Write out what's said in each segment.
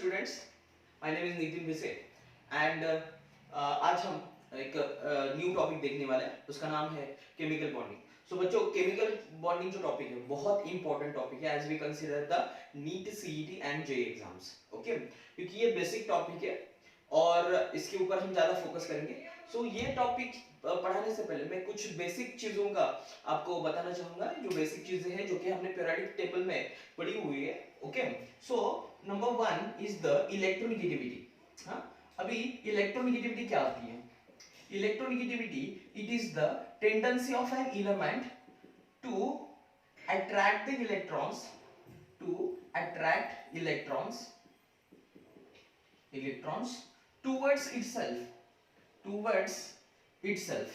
Students, my name is Nitin Bhise and आज हम एक न्यू टॉपिक देखने वाले हैं। उसका नाम है केमिकल बॉन्डिंग। सो बच्चों, केमिकल बॉन्डिंग जो टॉपिक है बहुत इंपॉर्टेंट टॉपिक है as we consider the NEET, CET and JEE exams. Okay, क्योंकि ये बेसिक टॉपिक है और इसके ऊपर हम ज्यादा फोकस करेंगे। सो ये टॉपिक पढ़ाने से पहले मैं कुछ बेसिक चीजों का आपको बताना चाहूंगा, जो बेसिक चीजें हैं जो कि हमने पीरियोडिक टेबल में पढ़ी हुई है। Okay, so number 1 is the electronegativity. हाँ, अभी इलेक्ट्रोनेगेटिविटी क्या होती है? Electronegativity, it is the tendency of an element to attract the electrons, to attract electrons towards itself.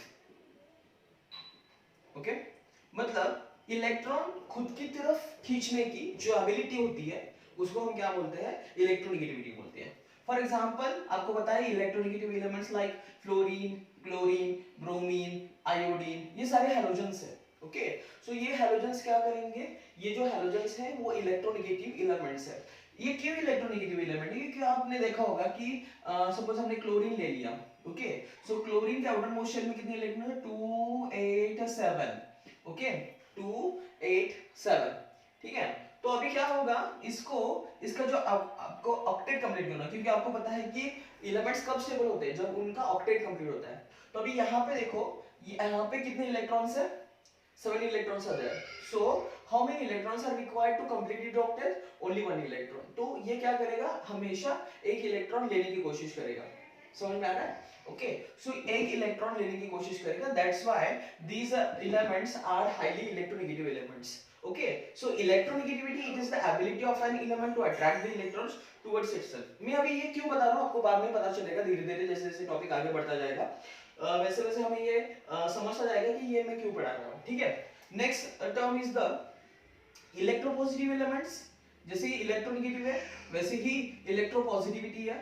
Okay, मतलब इलेक्ट्रॉन खुद की तरफ खींचने की जो एबिलिटी होती है उसको हम क्या बोलते हैं? इलेक्ट्रोनेगेटिविटी बोलते हैं। फॉर एग्जांपल, आपको पता है electronegative elements like fluorine, chlorine, bromine, iodine, ये सारे हैलोजेंस है। ओके, सो ये हैलोजेंस क्या करेंगे? ये जो हैलोजेंस है वो इलेक्ट्रोनेगेटिव एलिमेंट्स है। ये क्यों इलेक्ट्रोनेगेटिव एलिमेंट है? क्योंकि आपने देखा होगा कि सपोज हमने क्लोरीन ले लिया। ओके, सो क्लोरीन के आउटर मोस्ट में कितने इलेक्ट्रॉन है? 287। ओके, 287। ठीक है, तो अभी क्या होगा? इसका जो आपको ऑक्टेट कंप्लीट करना, क्योंकि आपको पता है कि एलिमेंट्स कब स्टेबल होते हैं? जब उनका ऑक्टेट कंप्लीट होता है। तो अभी यहाँ पे देखो, यहाँ पे कितने इलेक्ट्रॉन्स है? 7 electrons are there. So how many electrons are required to complete the octet? Only 1 electron. तो ये क्या करेगा? हमेशा एक इलेक्ट्रॉन लेने की कोशिश करेगा। समझ में आ रहा है? ओके, सो एक इलेक्ट्रॉन लेने की कोशिश करेगा। That's why these elements are highly electronegative elements. Okay, so electronegativity, it is the ability of an element to attract the electrons towards itself. मैं अभी ये क्यों बता रहा हूँ आपको बाद में पता चलेगा, धीरे धीरे जैसे जैसे टॉपिक आगे बढ़ता जाएगा वैसे वैसे हमें ये समझता जाएगा कि ये मैं क्यों पढ़ा रहा हूँ। ठीक है, next term is the electropositive elements. जैसे ही इलेक्ट्रोनेगेटिव है वैसे ही इलेक्ट्रोपॉजिटिविटी है।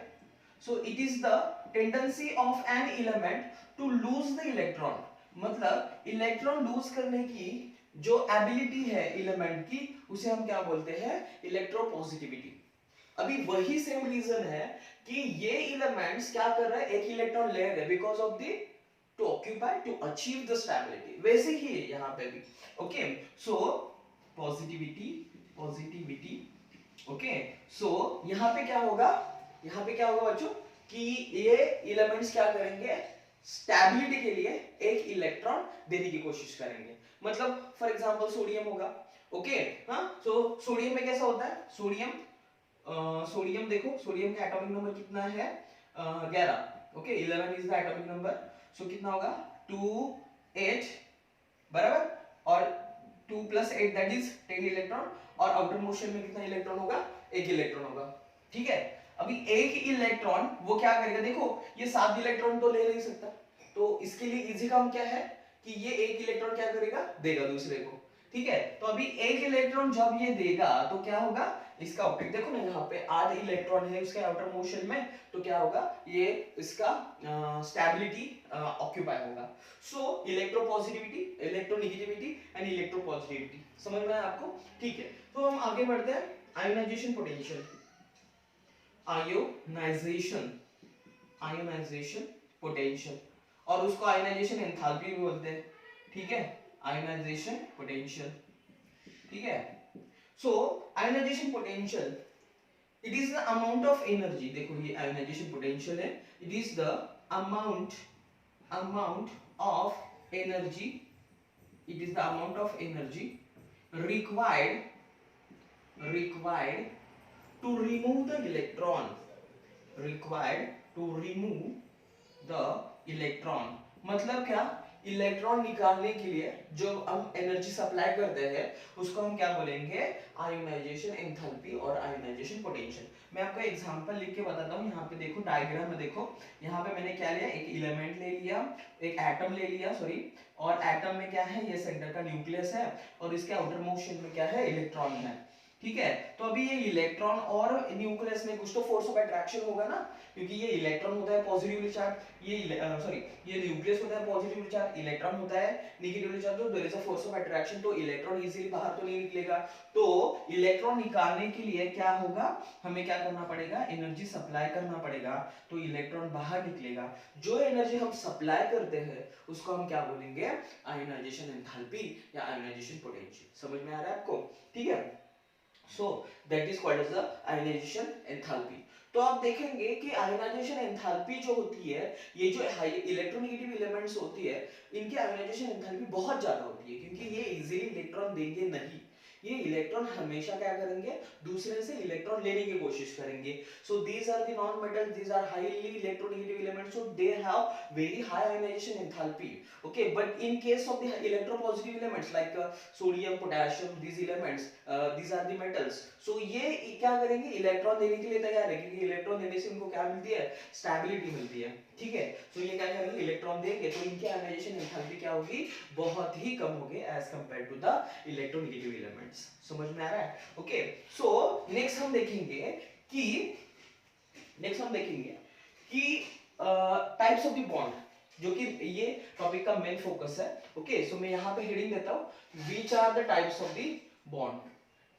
So it is the tendency of an element to lose the electron, मतलब इलेक्ट्रॉन लूज करने की जो एबिलिटी है एलिमेंट की, उसे हम क्या बोलते हैं? इलेक्ट्रोपॉजिटिविटी। अभी वही सेम रीजन है कि ये एलिमेंट्स क्या कर रहे हैं? एक इलेक्ट्रॉन ले रहे हैं because of the to occupy, to achieve the stability. वैसे ही है यहाँ पे भी। Okay, so positivity. Okay, so यहाँ पे क्या होगा? यहाँ पे क्या होगा बच्चों कि ये एलिमेंट्स क्या करेंगे? स्टेबिलिटी के लिए एक इलेक्ट्रॉन देने की कोशिश करेंगे। मतलब फॉर एग्जांपल सोडियम होगा। ओके, हाँ, सो सोडियम में कैसा होता है? सोडियम देखो, सोडियम का एटॉमिक नंबर कितना है? 11। Okay, 11 is the atomic number. So कितना होगा? 2 8 बराबर, और 2 + 8 दैट इज 10 इलेक्ट्रॉन। और आउटर मोशन में कितना इलेक्ट्रॉन होगा? एक इलेक्ट्रॉन होगा। ठीक है, अभी एक इलेक्ट्रॉन वो क्या करेगा? देखो, ये 7 इलेक्ट्रॉन तो ले नहीं सकता, तो इसके लिए इजी काम क्या है कि ये एक इलेक्ट्रॉन क्या करेगा? देगा दूसरे को। ठीक है, तो अभी एक इलेक्ट्रॉन जब ये देगा तो क्या होगा? इसका ऑक्टेट देखो ना, यहाँ पे 8 इलेक्ट्रॉन है उसके आउटर मोशन में, तो क्या होगा? ये इसका स्टेबिलिटी ऑक्यूपाई होगा। सो इलेक्ट्रोपॉजिटिविटी, इलेक्ट्रोनेगेटिविटी एंड इलेक्ट्रोपॉजिटिविटी समझ में आया आपको? ठीक है, तो हम आगे बढ़ते हैं। आयोनाइजेशन पोटेंशियल, आयोनाइजेशन पोटेंशियल, और उसको आयोनाइजेशन एंथैल्पी भी बोलते हैं। ठीक है, आयोनाइजेशन पोटेंशियल। ठीक है, so ionization potential, it is the amount of energy. देखो, ये आयोनाइजेशन पोटेंशियल है। It is the amount of energy, it is the amount of energy required to remove the electron, मतलब क्या? इलेक्ट्रॉन निकालने के लिए जो हम एनर्जी सप्लाई करते हैं उसको हम क्या बोलेंगे? आयोनाइजेशन एंथैल्पी और आयोनाइजेशन पोटेंशियल। मैं आपको एग्जांपल लिख के बताता हूँ। यहाँ पे देखो, डायग्राम में देखो, यहाँ पे मैंने क्या लिया? एक एलिमेंट ले लिया, एक एटम ले लिया, सॉरी, और एटम में क्या है? ये सेंटर का न्यूक्लियस है और इसके आउटर मोस्ट शेल में क्या है? इलेक्ट्रॉन है। ठीक है। तो अभी ये इलेक्ट्रॉन और न्यूक्लियस में कुछ तो फोर्स ऑफ अट्रैक्शन होगा ना, क्योंकि ये इलेक्ट्रॉन होता है पॉजिटिवली चार्ज, ये न्यूक्लियस होता है पॉजिटिवली चार्ज, इलेक्ट्रॉन होता है नेगेटिवली चार्ज, तो there is a force of attraction, तो इलेक्ट्रॉन इजीली बाहर तो नहीं निकलेगा। तो इलेक्ट्रॉन निकालने के लिए क्या होगा, हमें क्या करना पड़ेगा, एनर्जी सप्लाई करना पड़ेगा, तो इलेक्ट्रॉन बाहर निकलेगा। जो एनर्जी हम सप्लाई करते हैं उसको हम क्या बोलेंगे, आयोनाइजेशन एंथैल्पी या आयोनाइजेशन पोटेंशियल। समझ में आ रहा है आपको, ठीक है। So that is called as the ionization enthalpy। तो आप देखेंगे कि आयोनाइजेशन एंथैल्पी जो होती है, ये जो इलेक्ट्रोनेगेटिव एलिमेंट्स होती है, इनकी आयोनाइजेशन एंथैल्पी बहुत ज्यादा होती है, क्योंकि ये इजीली इलेक्ट्रॉन देंगे नहीं, ये इलेक्ट्रॉन हमेशा क्या करेंगे, दूसरे से इलेक्ट्रॉन लेने की कोशिश करेंगे। So these are the non metal, these are highly electronegative elements, so they have very high ionisation enthalpy. Okay, but in case of the electropositive elements like sodium, potassium, these elements, these are the metals, so ये क्या करेंगे, electron देने के लिए तैयार है, क्योंकि electron देने से इनको क्या मिलती है, स्टेबिलिटी मिलती है, ठीक है। तो ये क्या करेंगे, इलेक्ट्रॉन देंगे, तो इनकी आयोनाइजेशन एंथैल्पी क्या होगी, बहुत ही कम होगी as compare to the electronegative elements. समझ में आ रहा है, ओके। सो नेक्स्ट हम देखेंगे कि टाइप्स ऑफ द बॉन्ड, जो कि ये टॉपिक का मेन फोकस है। ओके, सो मैं यहाँ पे हेडिंग देता हूँ, which are the types of the bond,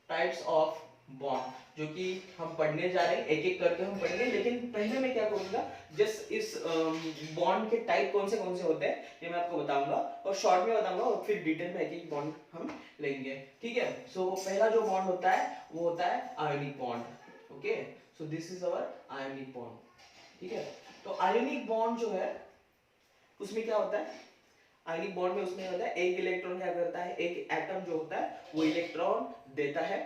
types of bond, जो कि हम पढ़ने जा रहे हैं, एक एक करके हम पढ़ेंगे। लेकिन पहले मैं क्या करूंगा, जस्ट इस बॉन्ड के टाइप कौन से होते हैं ये मैं आपको बताऊंगा, और शॉर्ट में बताऊंगा, और फिर डिटेल में एक एक बॉन्ड हम लेंगे, ठीक है। सो पहला जो बॉन्ड होता है वो होता है ionic bond. Okay, so this is our ionic bond, ठीक है। तो आयोनिक बॉन्ड जो है उसमें क्या होता है, आयनिक बॉन्ड में उसमें होता है एक इलेक्ट्रॉन क्या करता है, एक एटम जो होता है वो इलेक्ट्रॉन देता है।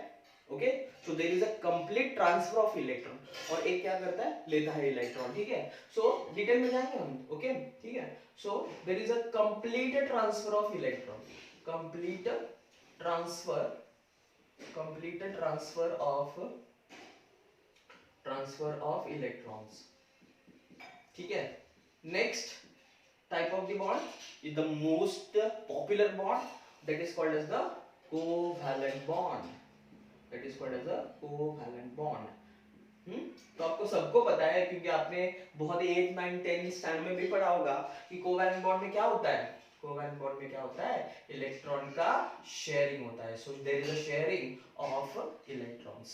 Okay, so there is a complete transfer of electron, और एक क्या करता है, लेता है इलेक्ट्रॉन, ठीक है। सो डिटेल में जाएंगे हम, ओके, ठीक है। So there is a complete transfer of electron, complete transfer of electrons, ठीक है। Next type of the bond is the most popular bond, that is called as the covalent bond, तो आपको सबको पता है, क्योंकि आपने बहुत ही 8, 9, 10 स्टैंडर्ड में भी पढ़ा होगा कि कोवैलेंट बॉन्ड में क्या होता है, कोवैलेंट बॉन्ड में क्या होता है, इलेक्ट्रॉन का शेयरिंग होता है। So there is a sharing of electrons.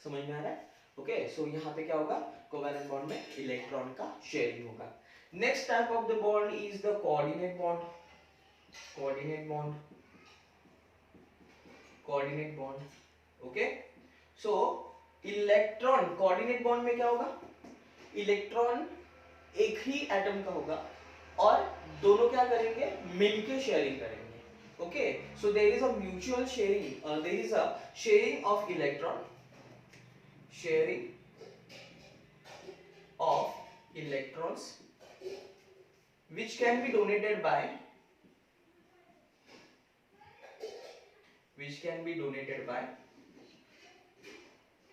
समझ में आ रहा है, ओके। सो यहाँ पे क्या होगा, कोवैलेंट बॉन्ड में इलेक्ट्रॉन का शेयरिंग होगा। Next type of the bond is the coordinate bond. Okay. So electron coordinate bond में क्या होगा, इलेक्ट्रॉन एक ही एटम का होगा और दोनों क्या करेंगे, मिलके शेयरिंग करेंगे। Okay, so there is a mutual sharing, there is a sharing of electron, which can be donated by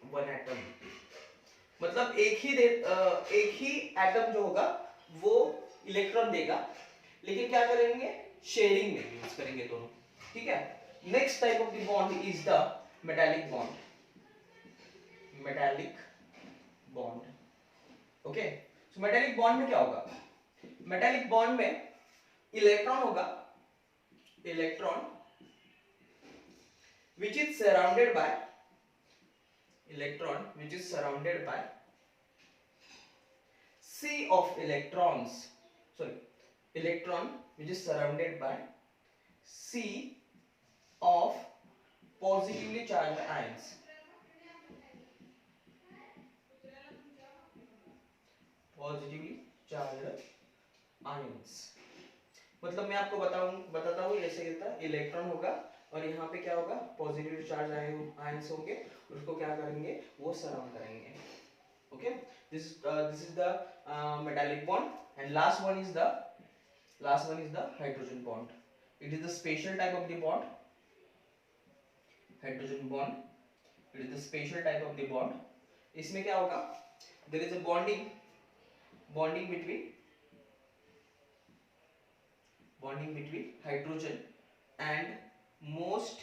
one atom। मतलब एक ही एटम जो होगा वो इलेक्ट्रॉन देगा, लेकिन क्या करेंगे, शेयरिंग में यूज करेंगे दोनों, ठीक है। Next type of the bond is the metallic bond. Okay, so metallic bond में क्या होगा, मेटालिक बॉन्ड में इलेक्ट्रॉन होगा, which is surrounded by sea of electrons, electron which is surrounded by sea of positively charged ions, मतलब मैं आपको बताता हूँ ऐसे होता है, इलेक्ट्रॉन होगा और यहाँ पे क्या होगा, पॉजिटिव चार्ज आयंस होंगे, उसको क्या करेंगे, वो सराउंड करेंगे। Okay, this is the metallic bond. And last one is the hydrogen bond. It is the special type of the bond, hydrogen bond, it is the special type of the bond. इसमें क्या होगा, there is a bonding between hydrogen and most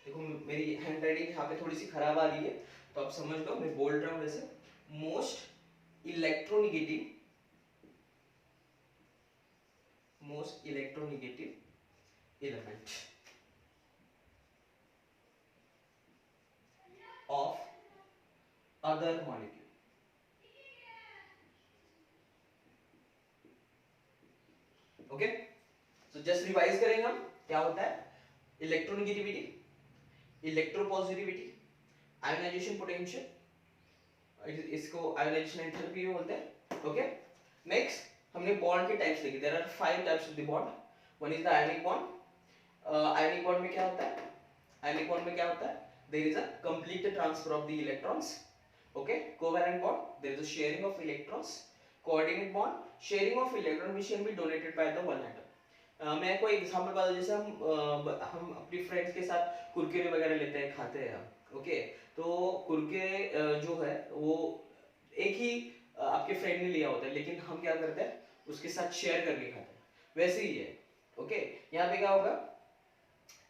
देखो मेरी hand writing यहाँ पे थोड़ी सी खराब आ रही है, तो आप समझ लो, मैं बोल रहा हूँ वैसे, most electronegative element of other molecule. Okay, तो जस्ट रिवाइज करेंगे हम, क्या होता है इलेक्ट्रोनेगेटिविटी, इलेक्ट्रोपॉजिटिविटी, आयोनाइजेशन पोटेंशियल, इसको आयोनाइजेशन एंथैल्पी भी बोलते हैं। ओके, नेक्स्ट हमने बॉन्ड के टाइप्स देखे, there are 5 types of the bond. One is the ionic bond. Ionic bond में क्या होता है, आयनिक बॉन्ड में क्या होता है, there is a complete transfer of the electrons. Okay, covalent bond, there is a sharing of electrons. Coordinate bond, sharing of electron which can be donated by the one atom. मैं कोई example बता दूं, जैसे हम अपनी friends के साथ कुरकुरे वगैरह लेते हैं, खाते हैं हम। ओके, तो कुरकुरे जो है वो एक ही आपके फ्रेंड ने लिया होता है, लेकिन हम क्या करते हैं, उसके साथ शेयर करके खाते हैं, वैसे ही है। ओके, यहाँ पे क्या होगा,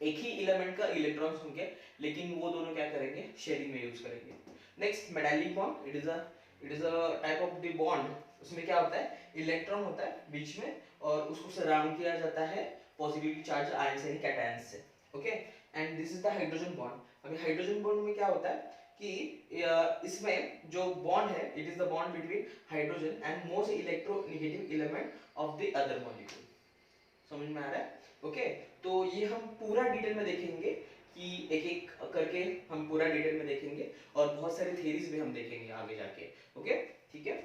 एक ही एलिमेंट का इलेक्ट्रॉन्स होंगे, लेकिन वो दोनों क्या करेंगे, शेयरिंग में यूज करेंगे। Next metallic bond, it is a type of the bond, उसमें क्या होता है, इलेक्ट्रॉन होता है बीच में और उसको सराउंड किया जाता है पॉजिटिवली चार्ज आयन से, कैटायन से। Okay, and this is the hydrogen bond. अभी हाइड्रोजन बॉन्ड में क्या होता है कि इसमें जो बॉन्ड है, it is the bond between hydrogen and most electronegative element of the other molecule. समझ में आ रहा है? ओके, तो ये हम पूरा डिटेल में देखेंगे कि एक एक करके हम पूरा डिटेल में देखेंगे और बहुत सारी थ्योरीज भी हम देखेंगे आगे जाके। ओके, ठीक है।